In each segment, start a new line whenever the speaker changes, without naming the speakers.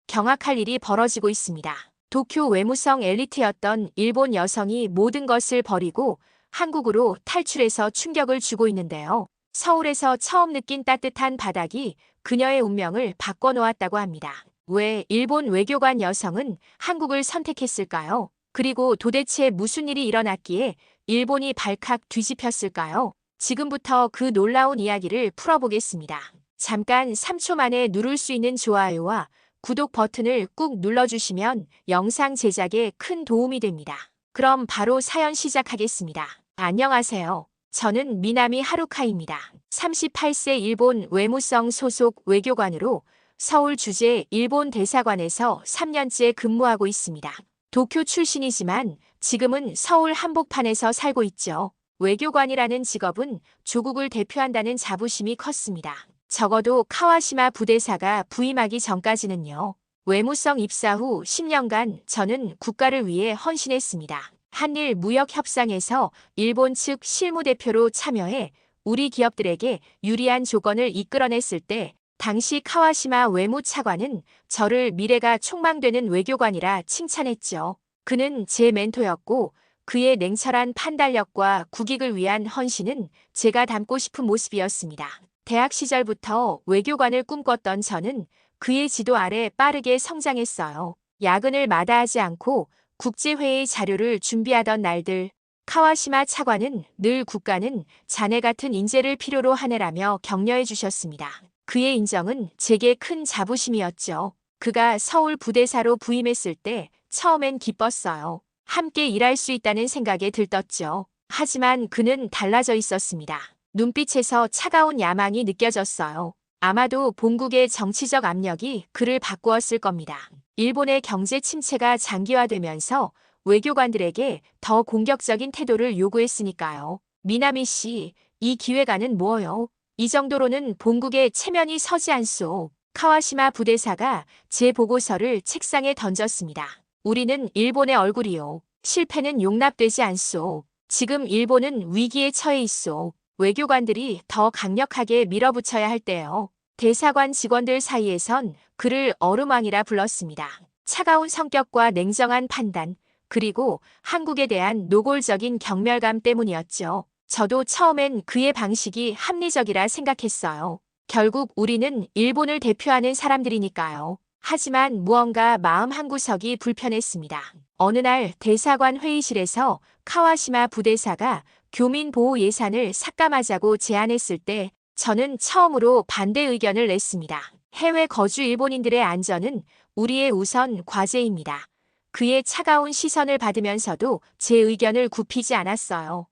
경악할 일이 벌어지고 있습니다. 도쿄 외무성 엘리트였던 일본 여성이 모든 것을 버리고 한국으로 탈출해서 충격을 주고 있는데요. 서울에서 처음 느낀 따뜻한 바닥이 그녀의 운명을 바꿔놓았다고 합니다. 왜 일본 외교관 여성은 한국을 선택했을까요? 그리고 도대체 무슨 일이 일어났기에 일본이 발칵 뒤집혔을까요? 지금부터 그 놀라운 이야기를 풀어보겠습니다. 잠깐 3초 만에 누를 수 있는 좋아요와 구독 버튼을 꾹 눌러주시면 영상 제작에 큰 도움이 됩니다. 그럼 바로 사연 시작하겠습니다. 안녕하세요. 저는 미나미 하루카입니다. 38세 일본 외무성 소속 외교관으로 서울 주재 일본 대사관에서 3년째 근무하고 있습니다. 도쿄 출신이지만 지금은 서울 한복판에서 살고 있죠. 외교관이라는 직업은 조국을 대표한다는 자부심이 컸습니다. 적어도 카와시마 부대사가 부임하기 전까지는요. 외무성 입사 후 10년간 저는 국가를 위해 헌신했습니다. 한일 무역 협상에서 일본 측 실무대표로 참여해 우리 기업들에게 유리한 조건을 이끌어냈을 때 당시 카와시마 외무차관은 저를 미래가 촉망되는 외교관이라 칭찬했죠. 그는 제 멘토였고 그의 냉철한 판단력과 국익을 위한 헌신은 제가 닮고 싶은 모습이었습니다. 대학 시절부터 외교관을 꿈꿨던 저는 그의 지도 아래 빠르게 성장했어요. 야근을 마다하지 않고 국제회의 자료를 준비하던 날들, 카와시마 차관은 늘 국가는 자네 같은 인재를 필요로 하네라며 격려해 주셨습니다. 그의 인정은 제게 큰 자부심이었죠. 그가 서울 부대사로 부임했을 때 처음엔 기뻤어요. 함께 일할 수 있다는 생각에 들떴죠. 하지만 그는 달라져 있었습니다. 눈빛에서 차가운 야망이 느껴졌어요. 아마도 본국의 정치적 압력이 그를 바꾸었을 겁니다. 일본의 경제 침체가 장기화되면서 외교관들에게 더 공격적인 태도를 요구했으니까요. 미나미 씨, 이 기획안은 뭐요? 이 정도로는 본국의 체면이 서지 않소. 카와시마 부대사가 제 보고서를 책상에 던졌습니다. 우리는 일본의 얼굴이요. 실패는 용납되지 않소. 지금 일본은 위기에 처해 있소. 외교관들이 더 강력하게 밀어붙여야 할 때요. 대사관 직원들 사이에선 그를 얼음왕이라 불렀습니다. 차가운 성격과 냉정한 판단, 그리고 한국에 대한 노골적인 경멸감 때문이었죠. 저도 처음엔 그의 방식이 합리적이라 생각했어요. 결국 우리는 일본을 대표하는 사람들이니까요. 하지만 무언가 마음 한구석이 불편했습니다. 어느 날 대사관 회의실에서 카와시마 부대사가 교민 보호 예산을 삭감하자고 제안했을 때 저는 처음으로 반대 의견을 냈습니다. 해외 거주 일본인들의 안전은 우리의 우선 과제입니다. 그의 차가운 시선을 받으면서도 제 의견을 굽히지 않았어요.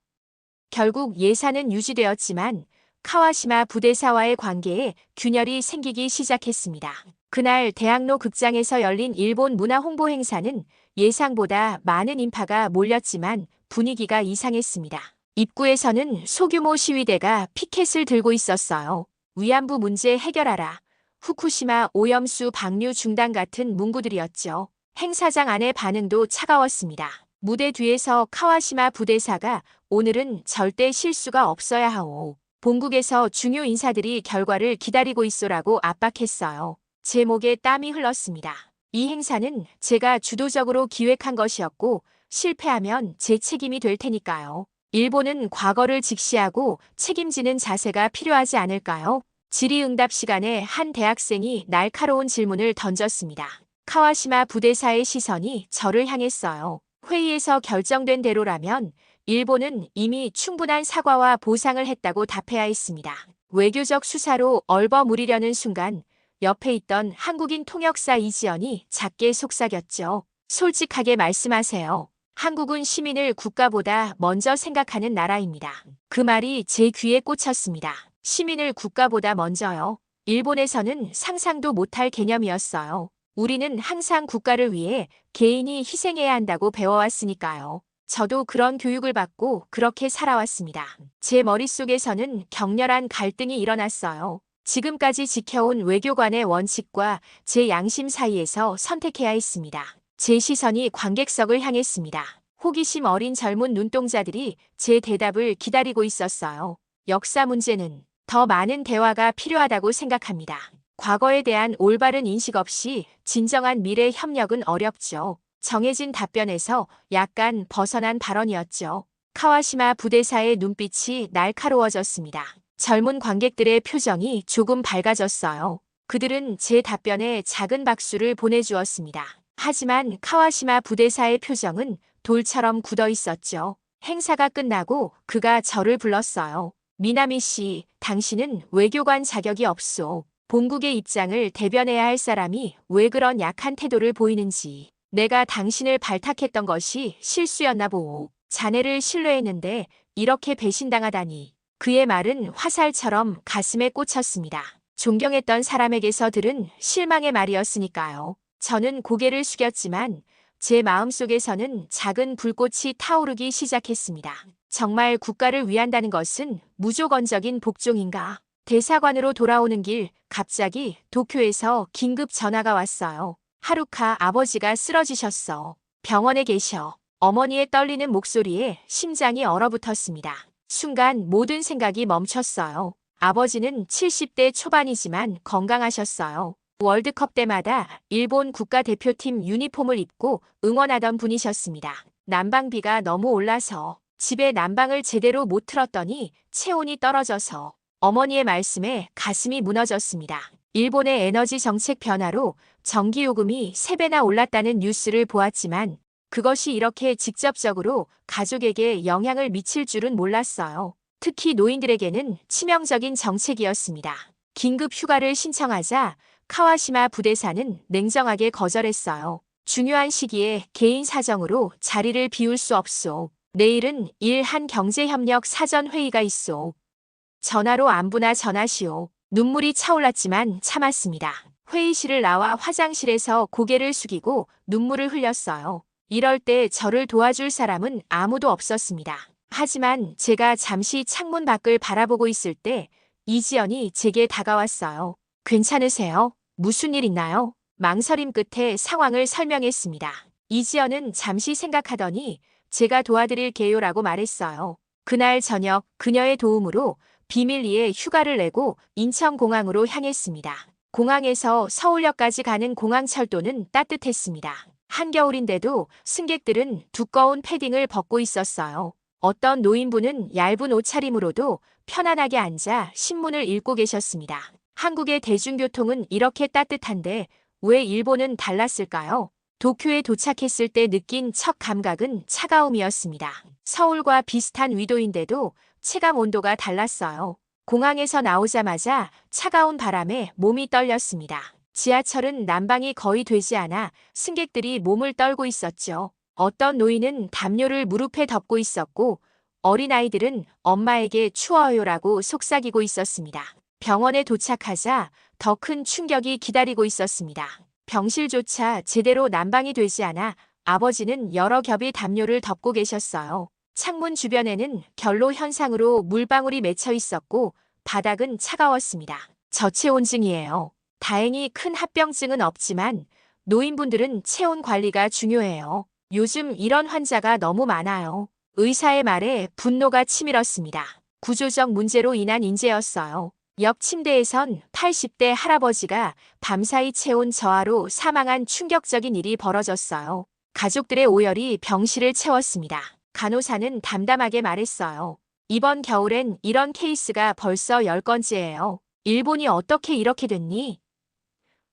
결국 예산은 유지되었지만 카와시마 부대사와의 관계에 균열이 생기기 시작했습니다. 그날 대학로 극장에서 열린 일본 문화 홍보 행사는 예상보다 많은 인파가 몰렸지만 분위기가 이상했습니다. 입구에서는 소규모 시위대가 피켓을 들고 있었어요. 위안부 문제 해결하라. 후쿠시마 오염수 방류 중단 같은 문구들이었죠. 행사장 안의 반응도 차가웠습니다. 무대 뒤에서 카와시마 부대사가 오늘은 절대 실수가 없어야 하오. 본국에서 중요 인사들이 결과를 기다리고 있소라고 압박했어요. 제 목에 땀이 흘렀습니다. 이 행사는 제가 주도적으로 기획한 것이었고 실패하면 제 책임이 될 테니까요. 일본은 과거를 직시하고 책임지는 자세가 필요하지 않을까요? 질의응답 시간에 한 대학생이 날카로운 질문을 던졌습니다. 카와시마 부대사의 시선이 저를 향했어요. 회의에서 결정된 대로라면 일본은 이미 충분한 사과와 보상을 했다고 답해야 했습니다. 외교적 수사로 얼버무리려는 순간 옆에 있던 한국인 통역사 이지연이 작게 속삭였죠. 솔직하게 말씀하세요. 한국은 시민을 국가보다 먼저 생각하는 나라입니다. 그 말이 제 귀에 꽂혔습니다. 시민을 국가보다 먼저요. 일본에서는 상상도 못할 개념이었어요. 우리는 항상 국가를 위해 개인이 희생해야 한다고 배워왔으니까요. 저도 그런 교육을 받고 그렇게 살아왔습니다. 제 머릿속에서는 격렬한 갈등이 일어났어요. 지금까지 지켜온 외교관의 원칙과 제 양심 사이에서 선택해야 했습니다. 제 시선이 관객석을 향했습니다. 호기심 어린 젊은 눈동자들이 제 대답을 기다리고 있었어요. 역사 문제는 더 많은 대화가 필요하다고 생각합니다. 과거에 대한 올바른 인식 없이 진정한 미래 협력은 어렵죠. 정해진 답변에서 약간 벗어난 발언이었죠. 카와시마 부대사의 눈빛이 날카로워졌습니다. 젊은 관객들의 표정이 조금 밝아졌어요. 그들은 제 답변에 작은 박수를 보내주었습니다. 하지만 카와시마 부대사의 표정은 돌처럼 굳어 있었죠. 행사가 끝나고 그가 저를 불렀어요. 미나미 씨, 당신은 외교관 자격이 없소. 본국의 입장을 대변해야 할 사람이 왜 그런 약한 태도를 보이는지. 내가 당신을 발탁했던 것이 실수였나 보오. 자네를 신뢰했는데 이렇게 배신당하다니. 그의 말은 화살처럼 가슴에 꽂혔습니다. 존경했던 사람에게서 들은 실망의 말이었으니까요. 저는 고개를 숙였지만 제 마음속에서는 작은 불꽃이 타오르기 시작했습니다. 정말 국가를 위한다는 것은 무조건적인 복종인가? 대사관으로 돌아오는 길 갑자기 도쿄에서 긴급 전화가 왔어요. 하루카 아버지가 쓰러지셨어. 병원에 계셔. 어머니의 떨리는 목소리에 심장이 얼어붙었습니다. 순간 모든 생각이 멈췄어요. 아버지는 70대 초반이지만 건강하셨어요. 월드컵 때마다 일본 국가대표팀 유니폼을 입고 응원하던 분이셨습니다. 난방비가 너무 올라서 집에 난방을 제대로 못 틀었더니 체온이 떨어져서 어머니의 말씀에 가슴이 무너졌습니다. 일본의 에너지 정책 변화로 전기요금이 3배나 올랐다는 뉴스를 보았지만 그것이 이렇게 직접적으로 가족에게 영향을 미칠 줄은 몰랐어요. 특히 노인들에게는 치명적인 정책이었습니다. 긴급 휴가를 신청하자 카와시마 부대사는 냉정하게 거절했어요. 중요한 시기에 개인 사정으로 자리를 비울 수 없소. 내일은 일한 경제협력 사전회의가 있소. 전화로 안부나 전하시오. 눈물이 차올랐지만 참았습니다. 회의실을 나와 화장실에서 고개를 숙이고 눈물을 흘렸어요. 이럴 때 저를 도와줄 사람은 아무도 없었습니다. 하지만 제가 잠시 창문 밖을 바라보고 있을 때 이지연이 제게 다가왔어요. 괜찮으세요? 무슨 일 있나요? 망설임 끝에 상황을 설명했습니다. 이지연은 잠시 생각하더니 제가 도와드릴게요라고 말했어요. 그날 저녁 그녀의 도움으로 비밀리에 휴가를 내고 인천공항으로 향했습니다. 공항에서 서울역까지 가는 공항철도는 따뜻했습니다. 한겨울인데도 승객들은 두꺼운 패딩을 벗고 있었어요. 어떤 노인분은 얇은 옷차림으로도 편안하게 앉아 신문을 읽고 계셨습니다. 한국의 대중교통은 이렇게 따뜻한데 왜 일본은 달랐을까요? 도쿄에 도착했을 때 느낀 첫 감각은 차가움이었습니다. 서울과 비슷한 위도인데도 체감 온도가 달랐어요. 공항에서 나오자마자 차가운 바람에 몸이 떨렸습니다. 지하철은 난방이 거의 되지 않아 승객들이 몸을 떨고 있었죠. 어떤 노인은 담요를 무릎에 덮고 있었고 어린아이들은 엄마에게 추워요라고 속삭이고 있었습니다. 병원에 도착하자 더 큰 충격이 기다리고 있었습니다. 병실조차 제대로 난방이 되지 않아 아버지는 여러 겹의 담요를 덮고 계셨어요. 창문 주변에는 결로 현상으로 물방울이 맺혀 있었고 바닥은 차가웠습니다. 저체온증이에요. 다행히 큰 합병증은 없지만 노인분들은 체온 관리가 중요해요. 요즘 이런 환자가 너무 많아요. 의사의 말에 분노가 치밀었습니다. 구조적 문제로 인한 인재였어요. 옆 침대에선 80대 할아버지가 밤사이 체온 저하로 사망한 충격적인 일이 벌어졌어요. 가족들의 오열이 병실을 채웠습니다. 간호사는 담담하게 말했어요. 이번 겨울엔 이런 케이스가 벌써 10건째예요. 일본이 어떻게 이렇게 됐니?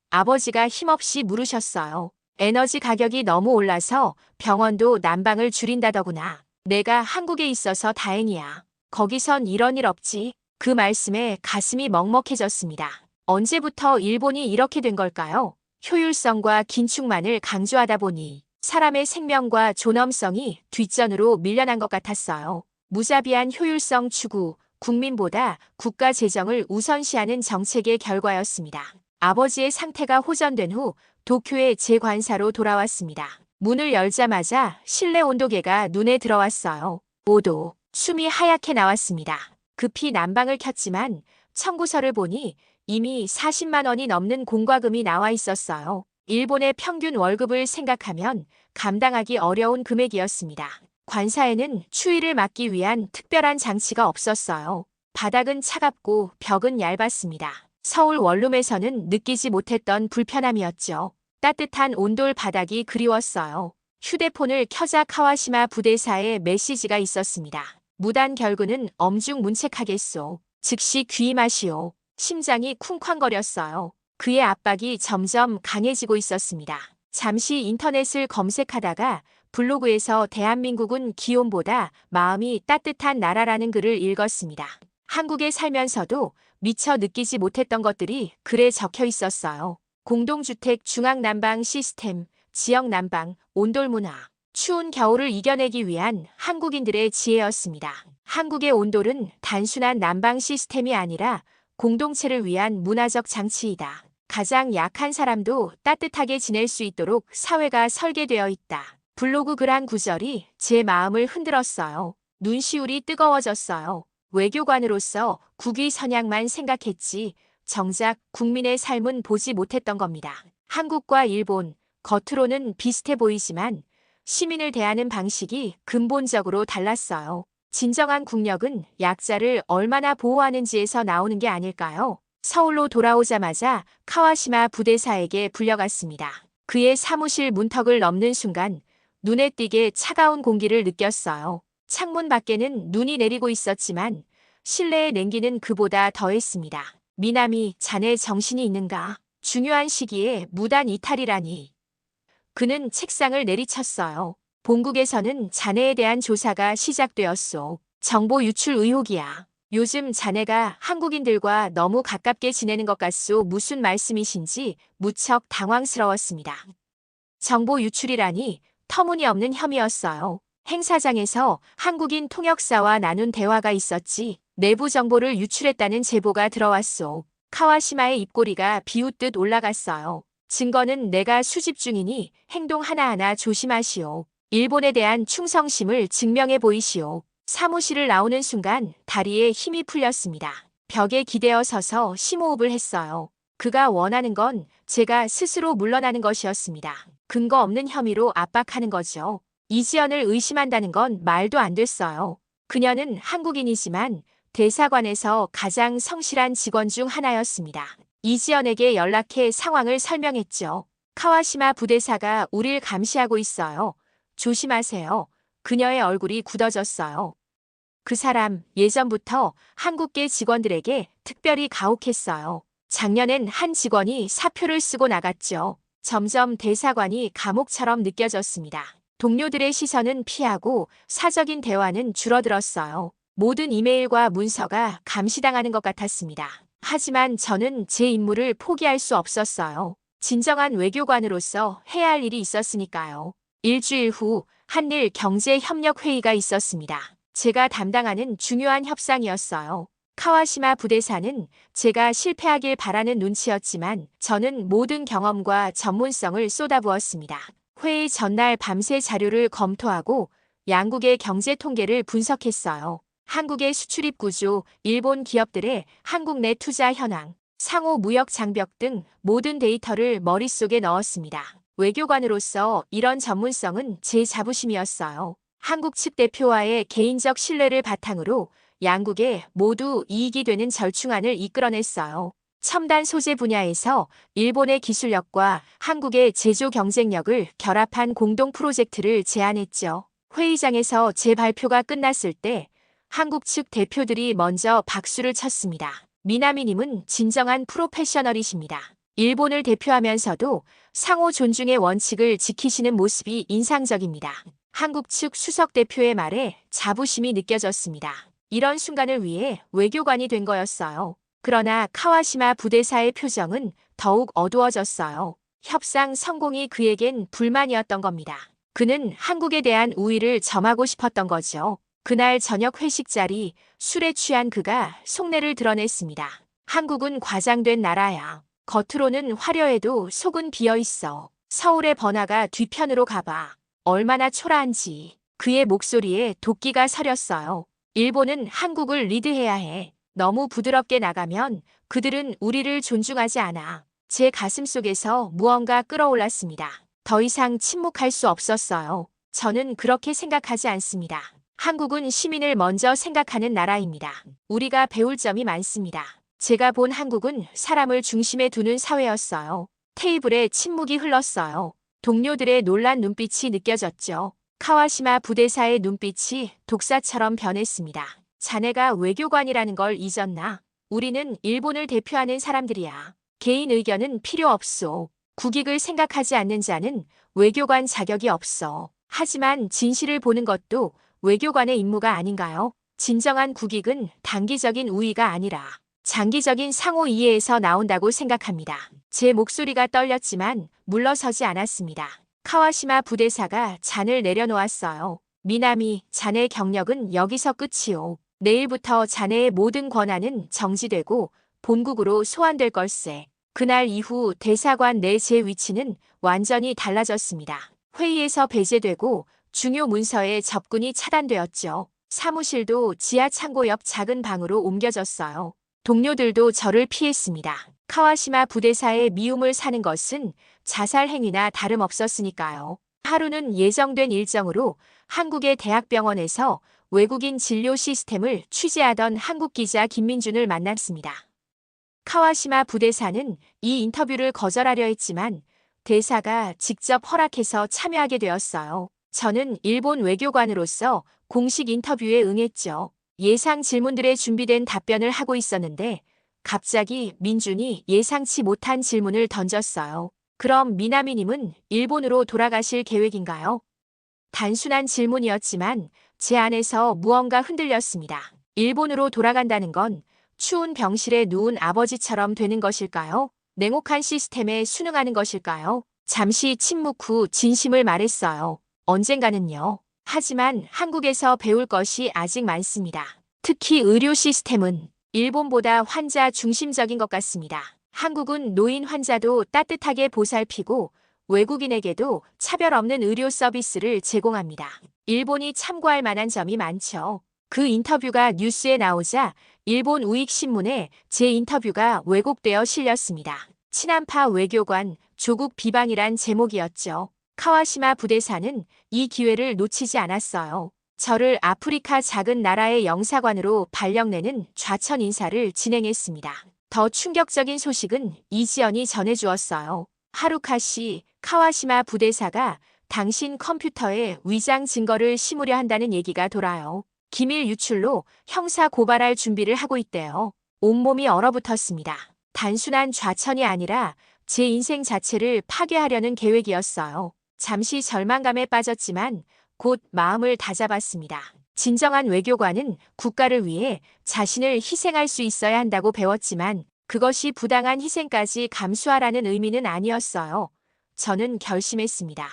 아버지가 힘없이 물으셨어요. 에너지 가격이 너무 올라서 병원도 난방을 줄인다더구나. 내가 한국에 있어서 다행이야. 거기선 이런 일 없지. 그 말씀에 가슴이 먹먹해졌습니다. 언제부터 일본이 이렇게 된 걸까요? 효율성과 긴축만을 강조하다 보니 사람의 생명과 존엄성이 뒷전으로 밀려난 것 같았어요. 무자비한 효율성 추구, 국민보다 국가 재정을 우선시하는 정책의 결과였습니다. 아버지의 상태가 호전된 후 도쿄의 제 관사로 돌아왔습니다. 문을 열자마자 실내 온도계가 눈에 들어왔어요. 5도, 숨이 하얗게 나왔습니다. 급히 난방을 켰지만 청구서를 보니 이미 40만 원이 넘는 공과금이 나와 있었어요. 일본의 평균 월급을 생각하면 감당하기 어려운 금액이었습니다. 관사에는 추위를 막기 위한 특별한 장치가 없었어요. 바닥은 차갑고 벽은 얇았습니다. 서울 원룸에서는 느끼지 못했던 불편함이었죠. 따뜻한 온돌 바닥이 그리웠어요. 휴대폰을 켜자 카와시마 부대사의 메시지가 있었습니다. 무단 결근은 엄중문책하겠소. 즉시 귀임하시오. 심장이 쿵쾅거렸어요. 그의 압박이 점점 강해지고 있었습니다. 잠시 인터넷을 검색하다가 블로그에서 대한민국은 기온보다 마음이 따뜻한 나라라는 글을 읽었습니다. 한국에 살면서도 미처 느끼지 못했던 것들이 글에 적혀 있었어요. 공동주택 중앙난방 시스템, 지역난방, 온돌문화. 추운 겨울을 이겨내기 위한 한국인들의 지혜였습니다. 한국의 온돌은 단순한 난방 시스템이 아니라 공동체를 위한 문화적 장치이다. 가장 약한 사람도 따뜻하게 지낼 수 있도록 사회가 설계되어 있다. 블로그 글 한 구절이 제 마음을 흔들었어요. 눈시울이 뜨거워졌어요. 외교관으로서 국위 선양만 생각했지 정작 국민의 삶은 보지 못했던 겁니다. 한국과 일본, 겉으로는 비슷해 보이지만 시민을 대하는 방식이 근본적으로 달랐어요. 진정한 국력은 약자를 얼마나 보호하는지에서 나오는 게 아닐까요? 서울로 돌아오자마자 카와시마 부대사에게 불려갔습니다. 그의 사무실 문턱을 넘는 순간 눈에 띄게 차가운 공기를 느꼈어요. 창문 밖에는 눈이 내리고 있었지만 실내의 냉기는 그보다 더했습니다. 미나미, 자네 정신이 있는가? 중요한 시기에 무단 이탈이라니. 그는 책상을 내리쳤어요. 본국에서는 자네에 대한 조사가 시작되었소. 정보 유출 의혹이야. 요즘 자네가 한국인들과 너무 가깝게 지내는 것 같소. 무슨 말씀이신지 무척 당황스러웠습니다. 정보 유출이라니 터무니없는 혐의였어요. 행사장에서 한국인 통역사와 나눈 대화가 있었지. 내부 정보를 유출했다는 제보가 들어왔소. 카와시마의 입꼬리가 비웃듯 올라갔어요. 증거는 내가 수집 중이니 행동 하나하나 조심하시오. 일본에 대한 충성심을 증명해 보이시오. 사무실을 나오는 순간 다리에 힘이 풀렸습니다. 벽에 기대어 서서 심호흡을 했어요. 그가 원하는 건 제가 스스로 물러나는 것이었습니다. 근거 없는 혐의로 압박하는 거죠. 이지연을 의심한다는 건 말도 안 됐어요. 그녀는 한국인이지만 대사관에서 가장 성실한 직원 중 하나였습니다. 이지연에게 연락해 상황을 설명했죠. 카와시마 부대사가 우릴 감시하고 있어요. 조심하세요. 그녀의 얼굴이 굳어졌어요. 그 사람 예전부터 한국계 직원들에게 특별히 가혹했어요. 작년엔 한 직원이 사표를 쓰고 나갔죠. 점점 대사관이 감옥처럼 느껴졌습니다. 동료들의 시선은 피하고 사적인 대화는 줄어들었어요. 모든 이메일과 문서가 감시당하는 것 같았습니다. 하지만 저는 제 임무를 포기할 수 없었어요. 진정한 외교관으로서 해야 할 일이 있었으니까요. 일주일 후 한일 경제협력회의가 있었습니다. 제가 담당하는 중요한 협상이었어요. 카와시마 부대사는 제가 실패하길 바라는 눈치였지만 저는 모든 경험과 전문성을 쏟아부었습니다. 회의 전날 밤새 자료를 검토하고 양국의 경제 통계를 분석했어요. 한국의 수출입 구조, 일본 기업들의 한국 내 투자 현황, 상호 무역 장벽 등 모든 데이터를 머릿속에 넣었습니다. 외교관으로서 이런 전문성은 제 자부심이었어요. 한국 측 대표와의 개인적 신뢰를 바탕으로 양국에 모두 이익이 되는 절충안을 이끌어냈어요. 첨단 소재 분야에서 일본의 기술력과 한국의 제조 경쟁력을 결합한 공동 프로젝트를 제안했죠. 회의장에서 제 발표가 끝났을 때 한국 측 대표들이 먼저 박수를 쳤습니다. 미나미님은 진정한 프로페셔널이십니다. 일본을 대표하면서도 상호 존중의 원칙을 지키시는 모습이 인상적입니다. 한국 측 수석 대표의 말에 자부심이 느껴졌습니다. 이런 순간을 위해 외교관이 된 거였어요. 그러나 카와시마 부대사의 표정은 더욱 어두워졌어요. 협상 성공이 그에겐 불만이었던 겁니다. 그는 한국에 대한 우위를 점하고 싶었던 거죠. 그날 저녁 회식 자리, 술에 취한 그가 속내를 드러냈습니다. 한국은 과장된 나라야. 겉으로는 화려해도 속은 비어있어. 서울의 번화가 뒤편으로 가봐. 얼마나 초라한지. 그의 목소리에 도끼가 서렸어요. 일본은 한국을 리드해야 해. 너무 부드럽게 나가면 그들은 우리를 존중하지 않아. 제 가슴 속에서 무언가 끌어올랐습니다. 더 이상 침묵할 수 없었어요. 저는 그렇게 생각하지 않습니다. 한국은 시민을 먼저 생각하는 나라입니다. 우리가 배울 점이 많습니다. 제가 본 한국은 사람을 중심에 두는 사회였어요. 테이블에 침묵이 흘렀어요. 동료들의 놀란 눈빛이 느껴졌죠. 카와시마 부대사의 눈빛이 독사처럼 변했습니다. 자네가 외교관이라는 걸 잊었나? 우리는 일본을 대표하는 사람들이야. 개인 의견은 필요 없소. 국익을 생각하지 않는 자는 외교관 자격이 없어. 하지만 진실을 보는 것도 외교관의 임무가 아닌가요? 진정한 국익은 단기적인 우위가 아니라 장기적인 상호 이해에서 나온다고 생각합니다. 제 목소리가 떨렸지만 물러서지 않았습니다. 카와시마 부대사가 잔을 내려놓았어요. 미나미, 자네 경력은 여기서 끝이오. 내일부터 자네의 모든 권한은 정지되고 본국으로 소환될 걸세. 그날 이후 대사관 내 제 위치는 완전히 달라졌습니다. 회의에서 배제되고 중요 문서에 접근이 차단되었죠. 사무실도 지하 창고 옆 작은 방으로 옮겨졌어요. 동료들도 저를 피했습니다. 카와시마 부대사의 미움을 사는 것은 자살 행위나 다름없었으니까요. 하루는 예정된 일정으로 한국의 대학병원에서 외국인 진료 시스템을 취재하던 한국 기자 김민준을 만났습니다. 카와시마 부대사는 이 인터뷰를 거절하려 했지만 대사가 직접 허락해서 참여하게 되었어요. 저는 일본 외교관으로서 공식 인터뷰에 응했죠. 예상 질문들에 준비된 답변을 하고 있었는데 갑자기 민준이 예상치 못한 질문을 던졌어요. 그럼 미나미님은 일본으로 돌아가실 계획인가요? 단순한 질문이었지만 제 안에서 무언가 흔들렸습니다. 일본으로 돌아간다는 건 추운 병실에 누운 아버지처럼 되는 것일까요? 냉혹한 시스템에 순응하는 것일까요? 잠시 침묵 후 진심을 말했어요. 언젠가는요. 하지만 한국에서 배울 것이 아직 많습니다. 특히 의료 시스템은 일본보다 환자 중심적인 것 같습니다. 한국은 노인 환자도 따뜻하게 보살피고 외국인에게도 차별 없는 의료 서비스를 제공합니다. 일본이 참고할 만한 점이 많죠. 그 인터뷰가 뉴스에 나오자 일본 우익신문에 제 인터뷰가 왜곡되어 실렸습니다. 친한파 외교관, 조국 비방이란 제목이었죠. 카와시마 부대사는 이 기회를 놓치지 않았어요. 저를 아프리카 작은 나라의 영사관으로 발령내는 좌천 인사를 진행했습니다. 더 충격적인 소식은 이지연이 전해주었어요. 하루카 씨, 카와시마 부대사가 당신 컴퓨터에 위장 증거를 심으려 한다는 얘기가 돌아요. 기밀 유출로 형사 고발할 준비를 하고 있대요. 온몸이 얼어붙었습니다. 단순한 좌천이 아니라 제 인생 자체를 파괴하려는 계획이었어요. 잠시 절망감에 빠졌지만 곧 마음을 다잡았습니다. 진정한 외교관은 국가를 위해 자신을 희생할 수 있어야 한다고 배웠지만 그것이 부당한 희생까지 감수하라는 의미는 아니었어요. 저는 결심했습니다.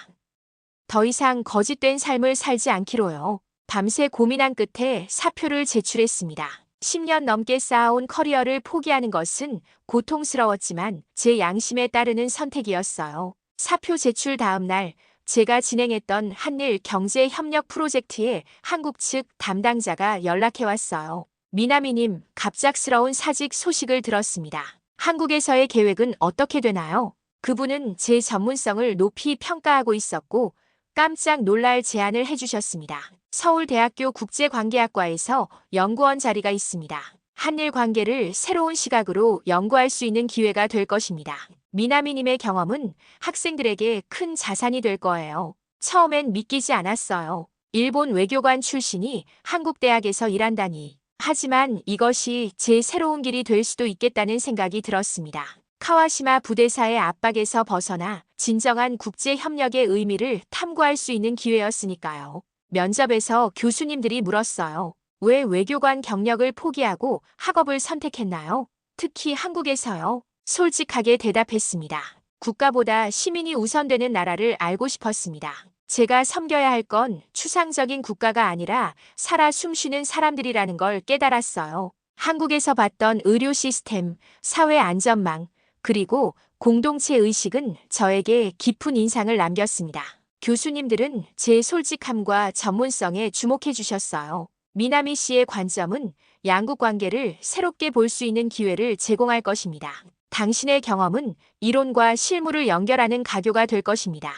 더 이상 거짓된 삶을 살지 않기로요. 밤새 고민한 끝에 사표를 제출했습니다. 10년 넘게 쌓아온 커리어를 포기하는 것은 고통스러웠지만 제 양심에 따르는 선택이었어요. 사표 제출 다음 날 제가 진행했던 한일 경제협력 프로젝트에 한국 측 담당자가 연락해왔어요. 미나미님, 갑작스러운 사직 소식을 들었습니다. 한국에서의 계획은 어떻게 되나요? 그분은 제 전문성을 높이 평가하고 있었고 깜짝 놀랄 제안을 해주셨습니다. 서울대학교 국제관계학과에서 연구원 자리가 있습니다. 한일 관계를 새로운 시각으로 연구할 수 있는 기회가 될 것입니다. 미나미님의 경험은 학생들에게 큰 자산이 될 거예요. 처음엔 믿기지 않았어요. 일본 외교관 출신이 한국 대학에서 일한다니. 하지만 이것이 제 새로운 길이 될 수도 있겠다는 생각이 들었습니다. 카와시마 부대사의 압박에서 벗어나 진정한 국제협력의 의미를 탐구할 수 있는 기회였으니까요. 면접에서 교수님들이 물었어요. 왜 외교관 경력을 포기하고 학업을 선택했나요? 특히 한국에서요. 솔직하게 대답했습니다. 국가보다 시민이 우선되는 나라를 알고 싶었습니다. 제가 섬겨야 할 건 추상적인 국가가 아니라 살아 숨쉬는 사람들이라는 걸 깨달았어요. 한국에서 봤던 의료 시스템, 사회 안전망, 그리고 공동체 의식은 저에게 깊은 인상을 남겼습니다. 교수님들은 제 솔직함과 전문성에 주목해 주셨어요. 미나미 씨의 관점은 양국 관계를 새롭게 볼 수 있는 기회를 제공할 것입니다. 당신의 경험은 이론과 실무를 연결하는 가교가 될 것입니다.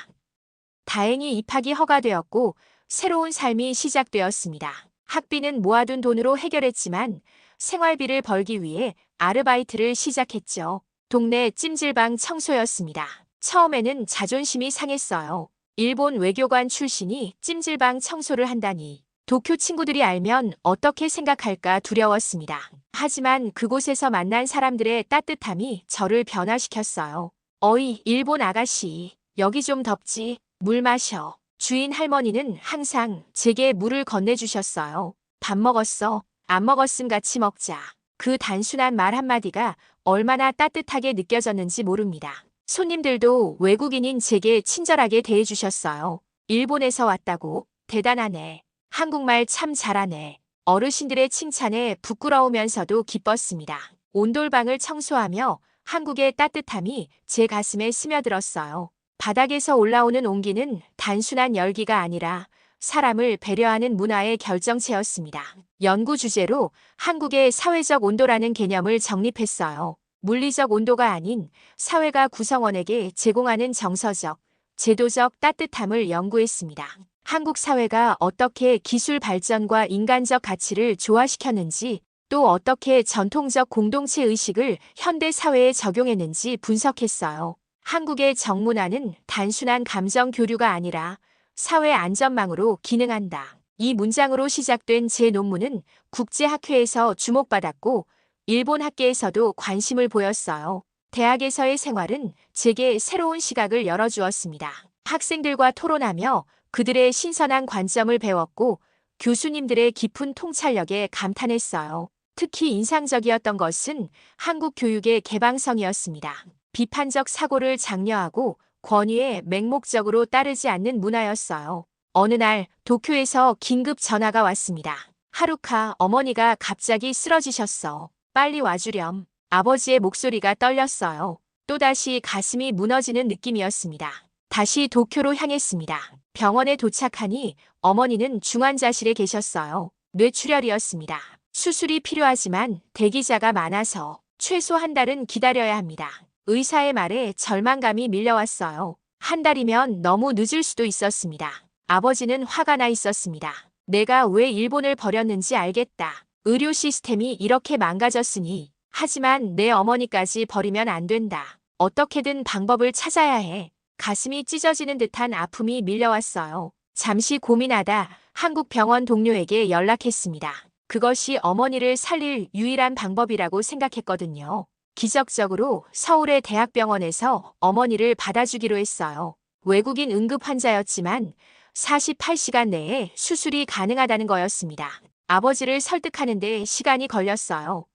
다행히 입학이 허가되었고 새로운 삶이 시작되었습니다. 학비는 모아둔 돈으로 해결했지만 생활비를 벌기 위해 아르바이트를 시작했죠. 동네 찜질방 청소였습니다. 처음에는 자존심이 상했어요. 일본 외교관 출신이 찜질방 청소를 한다니. 도쿄 친구들이 알면 어떻게 생각할까 두려웠습니다. 하지만 그곳에서 만난 사람들의 따뜻함이 저를 변화시켰어요. 어이, 일본 아가씨. 여기 좀 덥지? 물 마셔. 주인 할머니는 항상 제게 물을 건네주셨어요. 밥 먹었어? 안 먹었음 같이 먹자. 그 단순한 말 한마디가 얼마나 따뜻하게 느껴졌는지 모릅니다. 손님들도 외국인인 제게 친절하게 대해주셨어요. 일본에서 왔다고? 대단하네. 한국말 참 잘하네. 어르신들의 칭찬에 부끄러우면서도 기뻤습니다. 온돌방을 청소하며 한국의 따뜻함이 제 가슴에 스며들었어요. 바닥에서 올라오는 온기는 단순한 열기가 아니라 사람을 배려하는 문화의 결정체였습니다. 연구 주제로 한국의 사회적 온도라는 개념을 정립했어요. 물리적 온도가 아닌 사회가 구성원에게 제공하는 정서적, 제도적 따뜻함을 연구했습니다. 한국 사회가 어떻게 기술 발전과 인간적 가치를 조화시켰는지, 또 어떻게 전통적 공동체 의식을 현대 사회에 적용했는지 분석했어요. 한국의 정문화는 단순한 감정 교류가 아니라 사회 안전망으로 기능한다. 이 문장으로 시작된 제 논문은 국제학회에서 주목받았고 일본 학계에서도 관심을 보였어요. 대학에서의 생활은 제게 새로운 시각을 열어주었습니다. 학생들과 토론하며 그들의 신선한 관점을 배웠고 교수님들의 깊은 통찰력에 감탄했어요. 특히 인상적이었던 것은 한국 교육의 개방성이었습니다. 비판적 사고를 장려하고 권위에 맹목적으로 따르지 않는 문화였어요. 어느 날 도쿄에서 긴급 전화가 왔습니다. 하루카 어머니가 갑자기 쓰러지셨어. 빨리 와주렴. 아버지의 목소리가 떨렸어요. 또다시 가슴이 무너지는 느낌이었습니다. 다시 도쿄로 향했습니다. 병원에 도착하니 어머니는 중환자실에 계셨어요. 뇌출혈이었습니다. 수술이 필요하지만 대기자가 많아서 최소 한 달은 기다려야 합니다. 의사의 말에 절망감이 밀려왔어요. 한 달이면 너무 늦을 수도 있었습니다. 아버지는 화가 나 있었습니다. 내가 왜 일본을 버렸는지 알겠다. 의료 시스템이 이렇게 망가졌으니. 하지만 내 어머니까지 버리면 안 된다. 어떻게든 방법을 찾아야 해. 가슴이 찢어지는 듯한 아픔이 밀려왔어요. 잠시 고민하다 한국 병원 동료에게 연락했습니다. 그것이 어머니를 살릴 유일한 방법이라고 생각했거든요. 기적적으로 서울의 대학병원에서 어머니를 받아주기로 했어요. 외국인 응급 환자였지만 48시간 내에 수술이 가능하다는 거였습니다. 아버지를 설득하는데 시간이 걸렸어요.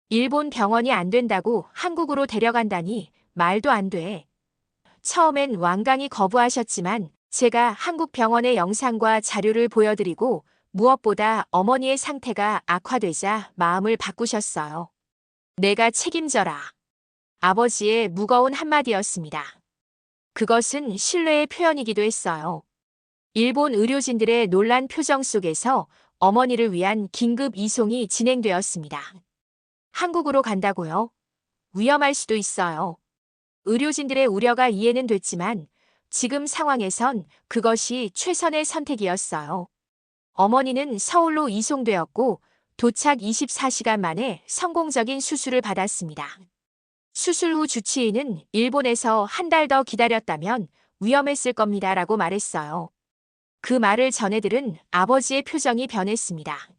일본 병원이 안 된다고 한국으로 데려간다니 말도 안 돼. 처음엔 완강히 거부하셨지만 제가 한국 병원의 영상과 자료를 보여드리고 무엇보다 어머니의 상태가 악화되자 마음을 바꾸셨어요. 내가 책임져라. 아버지의 무거운 한마디였습니다. 그것은 신뢰의 표현이기도 했어요. 일본 의료진들의 놀란 표정 속에서 어머니를 위한 긴급 이송이 진행되었습니다. 한국으로 간다고요? 위험할 수도 있어요. 의료진들의 우려가 이해는 됐지만 지금 상황에선 그것이 최선의 선택이었어요. 어머니는 서울로 이송되었고 도착 24시간 만에 성공적인 수술을 받았습니다. 수술 후 주치의는 일본에서 한 달 더 기다렸다면 위험했을 겁니다라고 말했어요. 그 말을 전해들은 아버지의 표정이 변했습니다.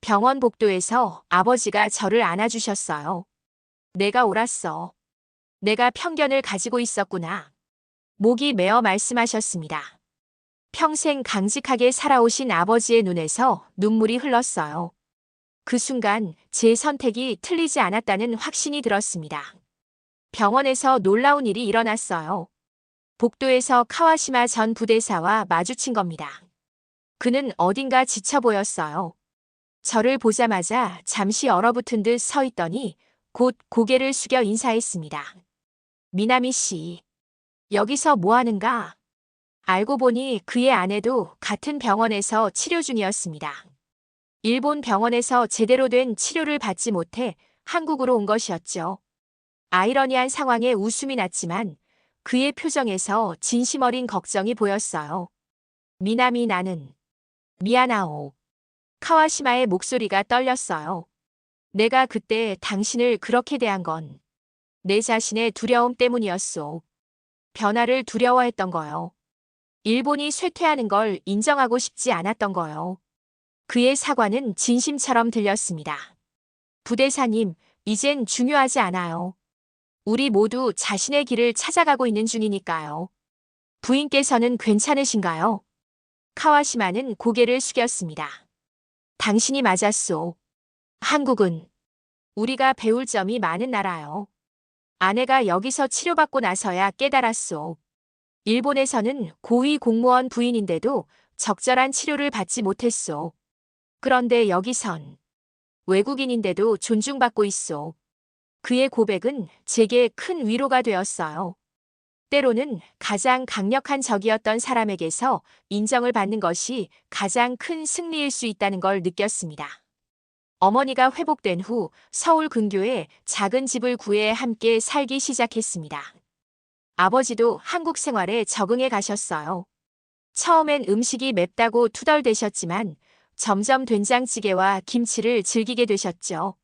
병원 복도에서 아버지가 저를 안아주셨어요. 내가 옳았어. 내가 편견을 가지고 있었구나. 목이 메어 말씀하셨습니다. 평생 강직하게 살아오신 아버지의 눈에서 눈물이 흘렀어요. 그 순간 제 선택이 틀리지 않았다는 확신이 들었습니다. 병원에서 놀라운 일이 일어났어요. 복도에서 카와시마 전 부대사와 마주친 겁니다. 그는 어딘가 지쳐 보였어요. 저를 보자마자 잠시 얼어붙은 듯 서 있더니 곧 고개를 숙여 인사했습니다. 미나미 씨, 여기서 뭐 하는가? 알고 보니 그의 아내도 같은 병원에서 치료 중이었습니다. 일본 병원에서 제대로 된 치료를 받지 못해 한국으로 온 것이었죠. 아이러니한 상황에 웃음이 났지만 그의 표정에서 진심 어린 걱정이 보였어요. 미나미 나는 미안하오. 카와시마의 목소리가 떨렸어요. 내가 그때 당신을 그렇게 대한 건 내 자신의 두려움 때문이었소. 변화를 두려워했던 거요. 일본이 쇠퇴하는 걸 인정하고 싶지 않았던 거요. 그의 사과는 진심처럼 들렸습니다. 부대사님, 이젠 중요하지 않아요. 우리 모두 자신의 길을 찾아가고 있는 중이니까요. 부인께서는 괜찮으신가요? 카와시마는 고개를 숙였습니다. 당신이 맞았소. 한국은 우리가 배울 점이 많은 나라요. 아내가 여기서 치료받고 나서야 깨달았소. 일본에서는 고위 공무원 부인인데도 적절한 치료를 받지 못했소. 그런데 여기선 외국인인데도 존중받고 있소. 그의 고백은 제게 큰 위로가 되었어요. 때로는 가장 강력한 적이었던 사람에게서 인정을 받는 것이 가장 큰 승리일 수 있다는 걸 느꼈습니다. 어머니가 회복된 후 서울 근교에 작은 집을 구해 함께 살기 시작했습니다. 아버지도 한국 생활에 적응해 가셨어요. 처음엔 음식이 맵다고 투덜대셨지만 점점 된장찌개와 김치를 즐기게 되셨죠.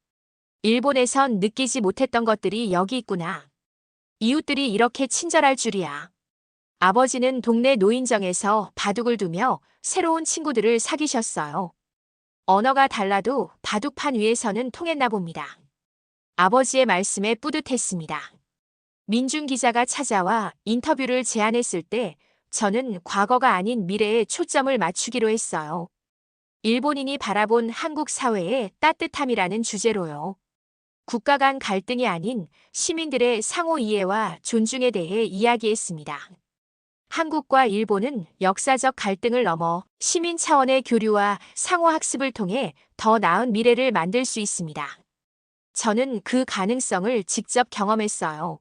일본에선 느끼지 못했던 것들이 여기 있구나. 이웃들이 이렇게 친절할 줄이야. 아버지는 동네 노인정에서 바둑을 두며 새로운 친구들을 사귀셨어요. 언어가 달라도 바둑판 위에서는 통했나 봅니다. 아버지의 말씀에 뿌듯했습니다. 민중 기자가 찾아와 인터뷰를 제안했을 때 저는 과거가 아닌 미래에 초점을 맞추기로 했어요. 일본인이 바라본 한국 사회의 따뜻함이라는 주제로요. 국가 간 갈등이 아닌 시민들의 상호 이해와 존중에 대해 이야기했습니다. 한국과 일본은 역사적 갈등을 넘어 시민 차원의 교류와 상호 학습을 통해 더 나은 미래를 만들 수 있습니다. 저는 그 가능성을 직접 경험했어요.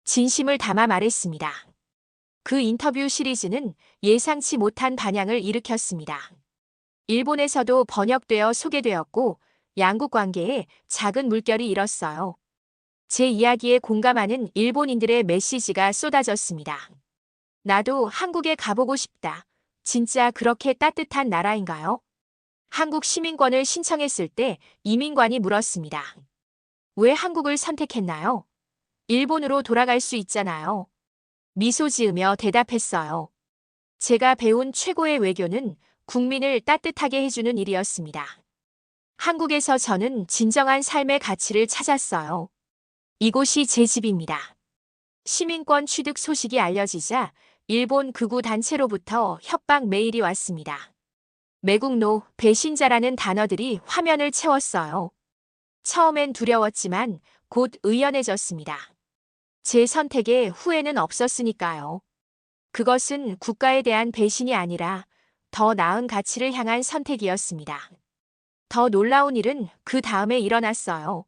진심을 담아 말했습니다. 그 인터뷰 시리즈는 예상치 못한 반향을 일으켰습니다. 일본에서도 번역되어 소개되었고 양국 관계에 작은 물결이 일었어요. 제 이야기에 공감하는 일본인들의 메시지가 쏟아졌습니다. 나도 한국에 가보고 싶다. 진짜 그렇게 따뜻한 나라인가요? 한국 시민권을 신청했을 때 이민관이 물었습니다. 왜 한국을 선택했나요? 일본으로 돌아갈 수 있잖아요. 미소 지으며 대답했어요. 제가 배운 최고의 외교는 국민을 따뜻하게 해주는 일이었습니다. 한국에서 저는 진정한 삶의 가치를 찾았어요. 이곳이 제 집입니다. 시민권 취득 소식이 알려지자 일본 극우 단체로부터 협박 메일이 왔습니다. 매국노, 배신자라는 단어들이 화면을 채웠어요. 처음엔 두려웠지만 곧 의연해졌습니다. 제 선택에 후회는 없었으니까요. 그것은 국가에 대한 배신이 아니라 더 나은 가치를 향한 선택이었습니다. 더 놀라운 일은 그 다음에 일어났어요.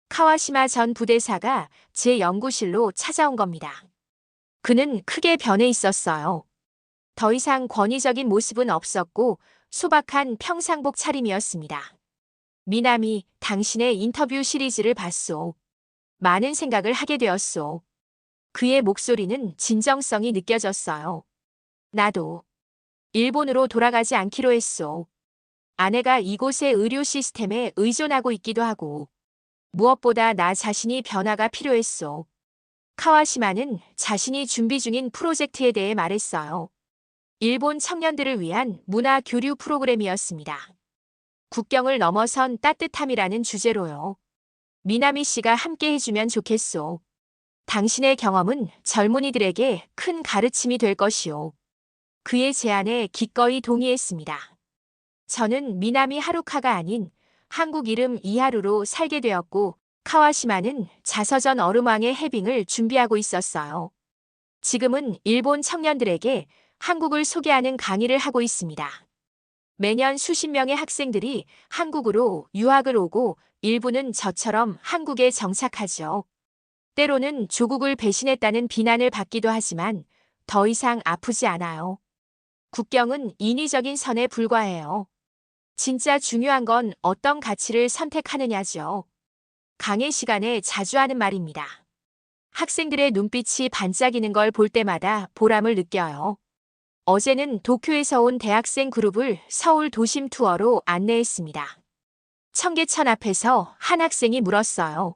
카와시마 전 부대사가 제 연구실로 찾아온 겁니다. 그는 크게 변해 있었어요. 더 이상 권위적인 모습은 없었고 소박한 평상복 차림이었습니다. 미나미, 당신의 인터뷰 시리즈를 봤소. 많은 생각을 하게 되었소. 그의 목소리는 진정성이 느껴졌어요. 나도 일본으로 돌아가지 않기로 했소. 아내가 이곳의 의료 시스템에 의존하고 있기도 하고 무엇보다 나 자신이 변화가 필요했소. 카와시마는 자신이 준비 중인 프로젝트에 대해 말했어요. 일본 청년들을 위한 문화 교류 프로그램이었습니다. 국경을 넘어선 따뜻함이라는 주제로요. 미나미 씨가 함께 해주면 좋겠소. 당신의 경험은 젊은이들에게 큰 가르침이 될 것이오. 그의 제안에 기꺼이 동의했습니다. 저는 미나미 하루카가 아닌 한국 이름 이하루로 살게 되었고 카와시마는 자서전 얼음왕의 해빙을 준비하고 있었어요. 지금은 일본 청년들에게 한국을 소개하는 강의를 하고 있습니다. 매년 수십 명의 학생들이 한국으로 유학을 오고 일부는 저처럼 한국에 정착하죠. 때로는 조국을 배신했다는 비난을 받기도 하지만 더 이상 아프지 않아요. 국경은 인위적인 선에 불과해요. 진짜 중요한 건 어떤 가치를 선택하느냐죠. 강의 시간에 자주 하는 말입니다. 학생들의 눈빛이 반짝이는 걸 볼 때마다 보람을 느껴요. 어제는 도쿄에서 온 대학생 그룹을 서울 도심 투어로 안내했습니다. 청계천 앞에서 한 학생이 물었어요.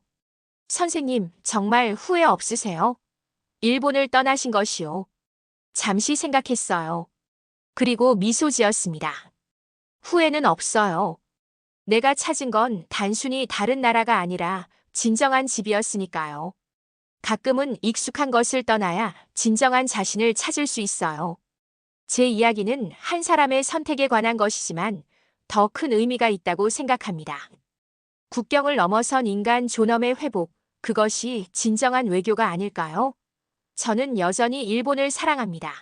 선생님, 정말 후회 없으세요? 일본을 떠나신 것이요. 잠시 생각했어요. 그리고 미소 지었습니다. 후회는 없어요. 내가 찾은 건 단순히 다른 나라가 아니라 진정한 집이었으니까요. 가끔은 익숙한 것을 떠나야 진정한 자신을 찾을 수 있어요. 제 이야기는 한 사람의 선택에 관한 것이지만 더 큰 의미가 있다고 생각합니다. 국경을 넘어선 인간 존엄의 회복, 그것이 진정한 외교가 아닐까요? 저는 여전히 일본을 사랑합니다.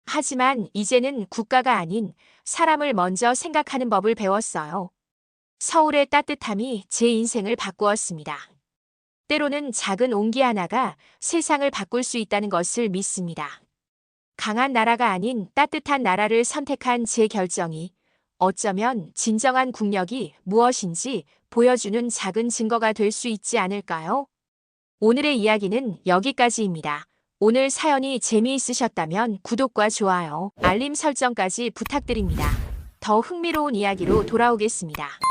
하지만 이제는 국가가 아닌 사람을 먼저 생각하는 법을 배웠어요. 서울의 따뜻함이 제 인생을 바꾸었습니다. 때로는 작은 온기 하나가 세상을 바꿀 수 있다는 것을 믿습니다. 강한 나라가 아닌 따뜻한 나라를 선택한 제 결정이 어쩌면 진정한 국력이 무엇인지 보여주는 작은 증거가 될 수 있지 않을까요? 오늘의 이야기는 여기까지입니다. 오늘 사연이 재미있으셨다면 구독과 좋아요, 알림 설정까지 부탁드립니다. 더 흥미로운 이야기로 돌아오겠습니다.